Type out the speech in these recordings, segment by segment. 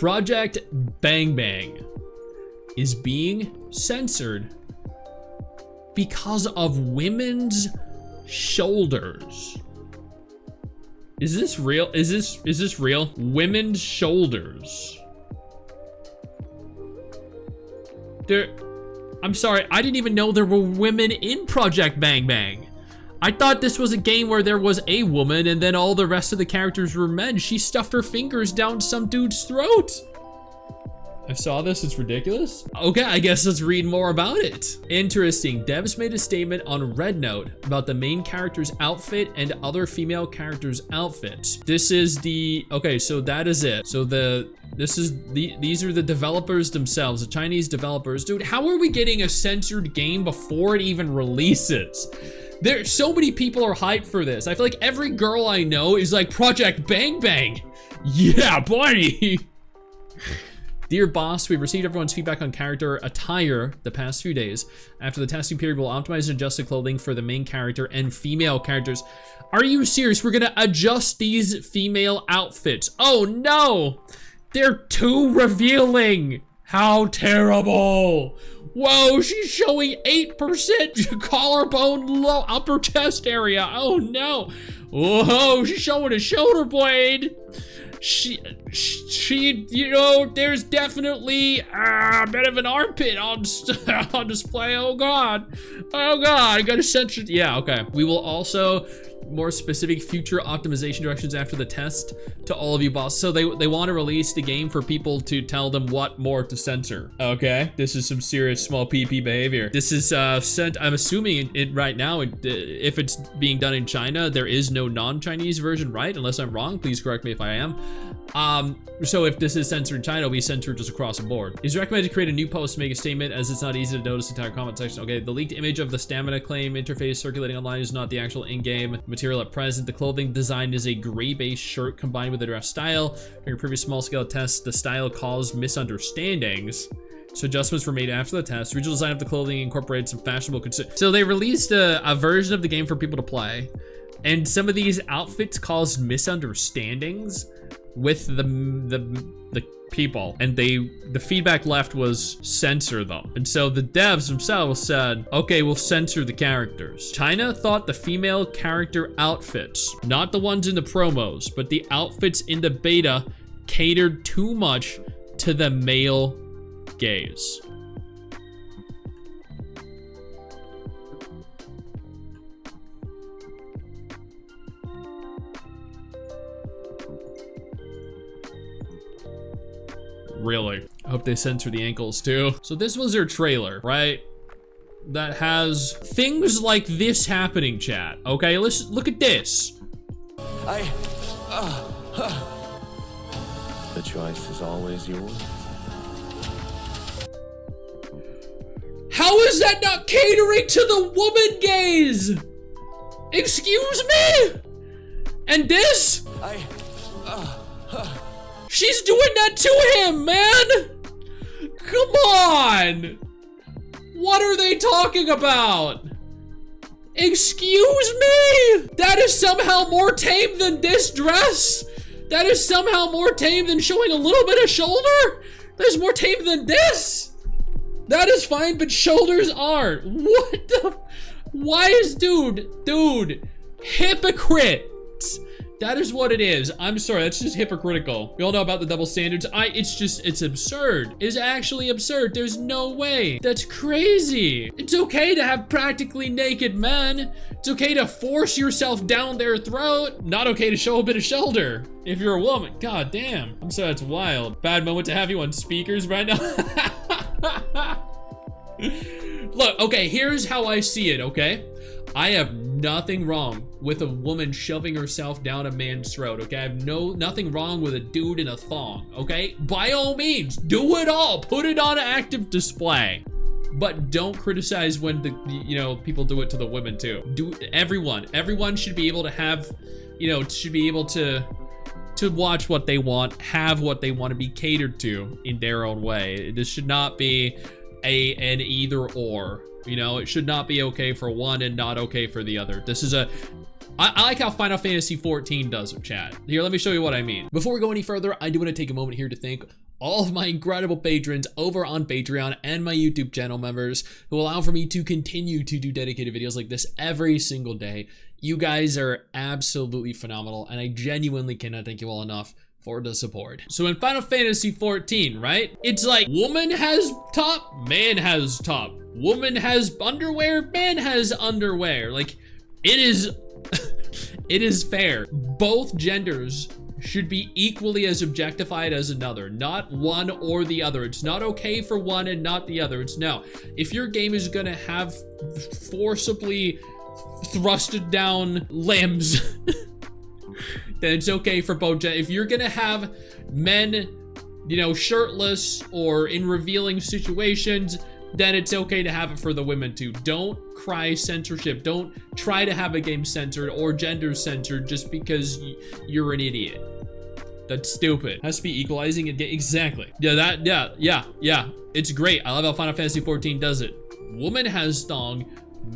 Project Bang Bang is being censored because of women's shoulders. Is this real? Is this real? Women's shoulders. I'm sorry, I didn't even know there were women in Project Bang Bang. I thought this was a game where there was a woman and then all the rest of the characters were men. She stuffed her fingers down some dude's throat. I saw this, it's ridiculous. Okay, I guess let's read more about it. Interesting, devs made a statement on RedNote about the main character's outfit and other female characters' outfits. This is the, okay, so that is it. So these are the developers themselves, the Chinese developers. Dude, how are we getting a censored game before it even releases? There's so many people are hyped for this. I feel like every girl I know is like, Project Bang Bang. Yeah, buddy. Dear boss, we've received everyone's feedback on character attire the past few days. After the testing period, we'll optimize and adjust the clothing for the main character and female characters. Are you serious? We're gonna adjust these female outfits. Oh no! They're too revealing! How terrible! Whoa, she's showing 8% collarbone low upper chest area. Oh no! Whoa, she's showing a shoulder blade. She, you know, there's definitely a bit of an armpit on display. Oh God, I gotta censor. Yeah, okay. We will also more specific future optimization directions after the test to all of you boss. So they want to release the game for people to tell them what more to censor. Okay, this is some serious small PP behavior. This is sent, I'm assuming it right now, if it's being done in China, there is no non-Chinese version, right? Unless I'm wrong, please correct me if I am. So if this is censored in China, it'll be censored just across the board. It's recommended to create a new post to make a statement, as it's not easy to notice the entire comment section. Okay, the leaked image of the stamina claim interface circulating online is not the actual in-game material at present. The clothing design is a gray-based shirt combined with a dress style. During previous small-scale tests, the style caused misunderstandings, so adjustments were made after the test. The original design of the clothing incorporated some fashionable so they released a version of the game for people to play, and some of these outfits caused misunderstandings with the people, and the feedback left was censor them. And so the devs themselves said, okay, we'll censor the characters. China thought the female character outfits, not the ones in the promos, but the outfits in the beta, catered too much to the male gaze. Really? I hope they censor the ankles too. So this was their trailer, right? That has things like this happening, chat. Okay, let's look at this. The choice is always yours. How is that not catering to the woman gaze? Excuse me? And this? She's doing that to him, man! Come on! What are they talking about? Excuse me? That is somehow more tame than this dress? That is somehow more tame than showing a little bit of shoulder? That is more tame than this? That is fine, but shoulders aren't. What the? Why is dude, hypocrite. That is what it is. I'm sorry, that's just hypocritical. We all know about the double standards. It's absurd. It's actually absurd. There's no way. That's crazy. It's okay to have practically naked men. It's okay to force yourself down their throat. Not okay to show a bit of shoulder if you're a woman. God damn. I'm sorry, that's wild. Bad moment to have you on speakers right now. Look, okay, here's how I see it, okay? I have nothing wrong with a woman shoving herself down a man's throat, okay? I have nothing wrong with a dude in a thong, okay? By all means, do it all. Put it on active display. But don't criticize when people do it to the women too. Everyone should be able to have, should be able to watch what they want, have what they want to be catered to in their own way. This should not be an either or. It should not be okay for one and not okay for the other. This is I like how Final Fantasy XIV does it, chat. Here, let me show you what I mean. Before we go any further, I do want to take a moment here to thank all of my incredible patrons over on Patreon and my YouTube channel members who allow for me to continue to do dedicated videos like this every single day. You guys are absolutely phenomenal, and I genuinely cannot thank you all enough for the support. So in Final Fantasy 14, right? It's like woman has top, man has top. Woman has underwear, man has underwear. Like, it is it is fair. Both genders should be equally as objectified as another, not one or the other. It's not okay for one and not the other. It's no. If your game is gonna have forcibly thrusted down limbs, then it's okay for both genders. If you're gonna have men, you know, shirtless or in revealing situations, then it's okay to have it for the women too. Don't cry censorship. Don't try to have a game censored or gender censored just because you're an idiot. That's stupid. Has to be equalizing it. Exactly. Yeah. It's great. I love how Final Fantasy 14 does it. Woman has thong,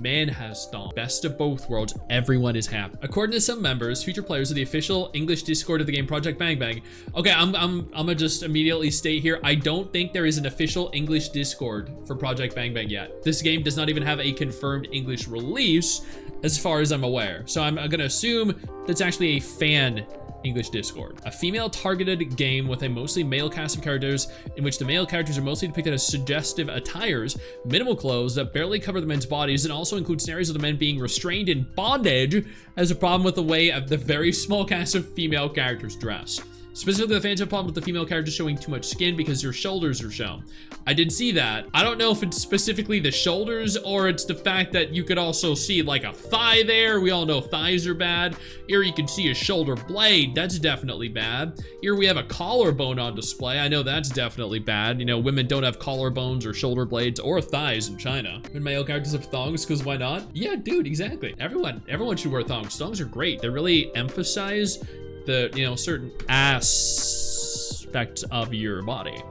man has thong. Best of both worlds. Everyone is happy. According to some members, future players of the official English Discord of the game Project Bang Bang. Okay, I'm gonna just immediately state here, I don't think there is an official English Discord for Project Bang Bang yet. This game does not even have a confirmed English release as far as I'm aware. So I'm gonna assume that's actually a fan English Discord. A female targeted game with a mostly male cast of characters in which the male characters are mostly depicted as suggestive attires, minimal clothes that barely cover the men's bodies, and also include scenarios of the men being restrained in bondage, has a problem with the way of the very small cast of female characters dress. Specifically, the fans have a problem with the female characters showing too much skin because their shoulders are shown. I did see that. I don't know if it's specifically the shoulders or it's the fact that you could also see like a thigh there. We all know thighs are bad. Here you can see a shoulder blade. That's definitely bad. Here we have a collarbone on display. I know that's definitely bad. You know, women don't have collarbones or shoulder blades or thighs in China. And male characters have thongs because why not? Yeah, dude, exactly. Everyone should wear thongs. Thongs are great. They really emphasize the, you know, certain aspects of your body.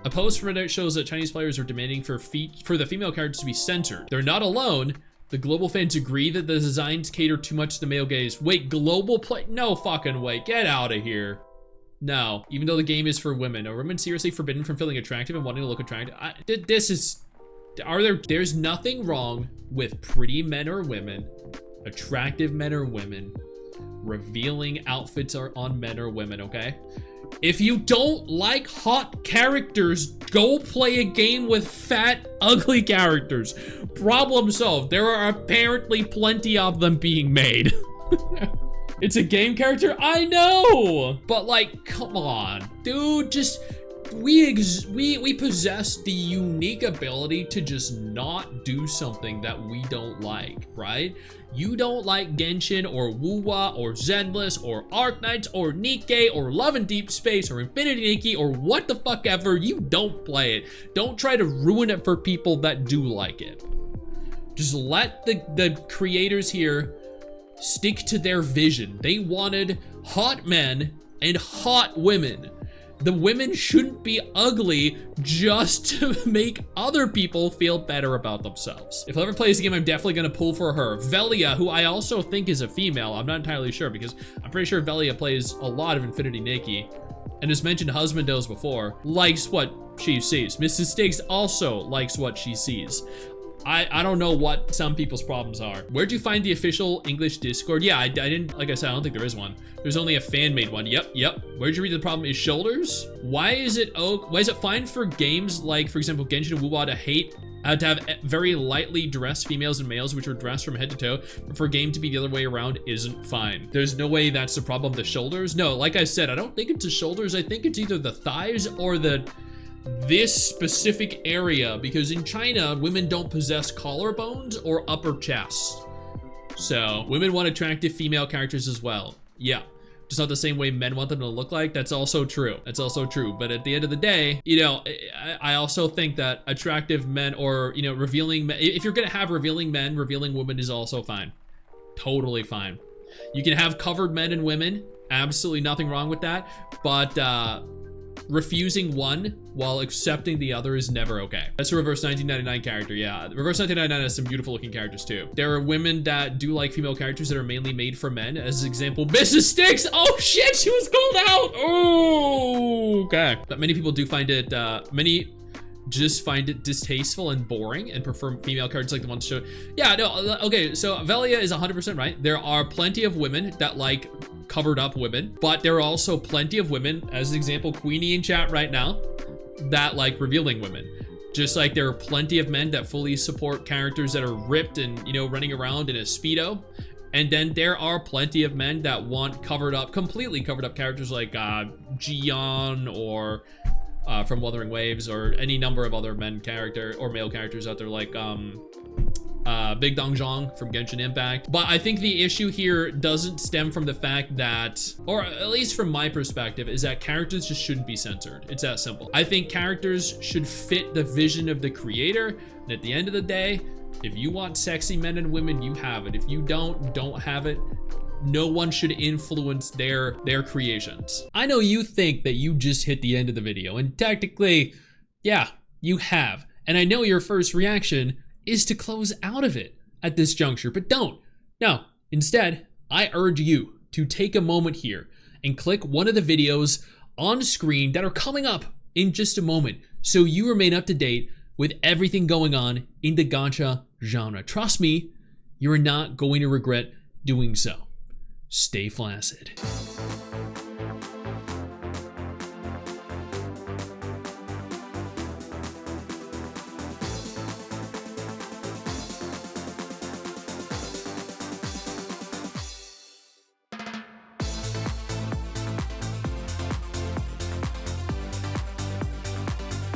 A post from Reddit shows that Chinese players are demanding for the female characters to be censored. They're not alone. The global fans agree that the designs cater too much to the male gaze. Wait, global play? No fucking way. Get out of here. No, even though the game is for women. Are women seriously forbidden from feeling attractive and wanting to look attractive? There's nothing wrong with pretty men or women, attractive men or women, revealing outfits are on men or women, okay? If you don't like hot characters, go play a game with fat, ugly characters. Problem solved. There are apparently plenty of them being made. It's a game character? I know! But like, come on, dude, just... We possess the unique ability to just not do something that we don't like, right? You don't like Genshin or Wuwa or Zenless or Arknights or Nikke or Love and Deep Space or Infinity Nikki or what the fuck ever. You don't play it. Don't try to ruin it for people that do like it. Just let the creators here stick to their vision. They wanted hot men and hot women. The women shouldn't be ugly just to make other people feel better about themselves. If I ever play this game, I'm definitely gonna pull for her. Velia, who I also think is a female, I'm not entirely sure because I'm pretty sure Velia plays a lot of Infinity Nikki, and as mentioned Husbandos before, likes what she sees. Mrs. Stix also likes what she sees. I don't know what some people's problems are. Where'd you find the official English Discord? Yeah, I didn't, like I said, I don't think there is one. There's only a fan-made one. Yep. Where'd you read the problem is shoulders? Why is it fine for games like, for example, Genshin and Wuwa to have very lightly dressed females and males which are dressed from head to toe, but for a game to be the other way around isn't fine. There's no way that's the problem, the shoulders? No, like I said, I don't think it's the shoulders. I think it's either the thighs or this specific area, because in China, women don't possess collarbones or upper chests. So women want attractive female characters as well. Yeah, just not the same way men want them to look like. That's also true. But at the end of the day, you know, I also think that attractive men or, you know, revealing men, if you're gonna have revealing men, revealing women is also fine. Totally fine. You can have covered men and women. Absolutely nothing wrong with that. But refusing one while accepting the other is never okay. That's a Reverse 1999 character, yeah. Reverse 1999 has some beautiful looking characters too. There are women that do like female characters that are mainly made for men. As an example, Mrs. Stix. Oh shit, she was called out. Oh, okay. But many people do find it, many just find it distasteful and boring and prefer female characters like the ones shown. Yeah, no, okay, so Velia is 100% right. There are plenty of women that like covered up women, but there are also plenty of women, as an example, Queenie in chat right now, that like revealing women. Just like there are plenty of men that fully support characters that are ripped and, you know, running around in a Speedo. And then there are plenty of men that want covered up, completely covered up characters like Jian or from Wuthering Waves, or any number of other men character or male characters out there like Big Dong Zhang from Genshin Impact. But I think the issue here doesn't stem from the fact that, or at least from my perspective, is that characters just shouldn't be censored. It's that simple. I think characters should fit the vision of the creator, and at the end of the day, if you want sexy men and women, you have it. If you don't have it. No one should influence their creations. I know you think that you just hit the end of the video, and technically, yeah, you have. And I know your first reaction is to close out of it at this juncture, but don't. No, instead, I urge you to take a moment here and click one of the videos on screen that are coming up in just a moment, so you remain up to date with everything going on in the gacha genre. Trust me, you're not going to regret doing so. Stay flaccid.